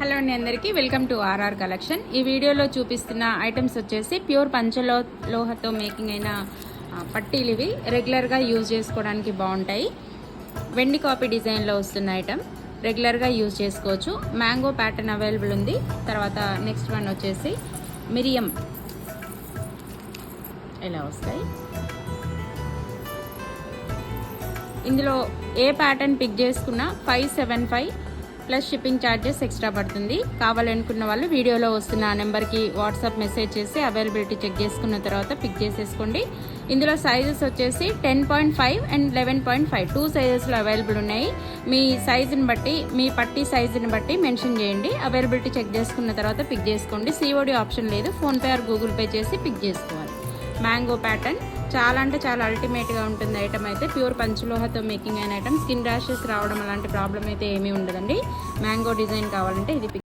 Hello అండి, అందరికీ welcome to RR collection. ఈ వీడియోలో చూపిస్తున్న ఐటమ్స్ వచ్చేసి ప్యూర్ పంచలోహతో మేకింగ్ అయిన పట్టీలు. ఇవి రెగ్యులర్గా యూజ్ చేసుకోవడానికి బాగుంటాయి. వెండి కాపీ డిజైన్లో వస్తున్న ఐటమ్, రెగ్యులర్గా యూజ్ చేసుకోవచ్చు. మ్యాంగో ప్యాటర్న్ అవైలబుల్ ఉంది. తర్వాత నెక్స్ట్ వన్ వచ్చేసి మిరియం ఇలా వస్తాయి. ఇందులో ఏ ప్యాటర్న్ పిక్ చేసుకున్నా 575 ప్లస్ షిప్పింగ్ ఛార్జెస్ ఎక్స్ట్రా పడుతుంది. కావాలనుకున్న వాళ్ళు వీడియోలో వస్తున్న నెంబర్కి వాట్సాప్ మెసేజ్ చేసి అవైలబిలిటీ చెక్ చేసుకున్న తర్వాత పిక్ చేసేసుకోండి. ఇందులో సైజెస్ వచ్చేసి 10.5 అండ్ 11.5 2 సైజెస్లో అవైలబుల్ ఉన్నాయి. మీ సైజుని బట్టి, మీ పట్టీ సైజుని బట్టి మెన్షన్ చేయండి. అవైలబిలిటీ చెక్ చేసుకున్న తర్వాత పిక్ చేసుకోండి. సిఓడి ఆప్షన్ లేదు, ఫోన్పే ఆర్ గూగుల్ పే చేసి పిక్ చేసుకోవాలి. మ్యాంగో ప్యాటర్న్ చాలా అంటే చాలా అల్టిమేట్గా ఉంటుంది. ఐటమ్ అయితే ప్యూర్ పంచలోహతో మేకింగ్ అయిన ఐటమ్. స్కిన్ ర్యాషెస్ రావడం అలాంటి ప్రాబ్లం అయితే ఏమీ ఉండదండి. మ్యాంగో డిజైన్ కావాలంటే ఇది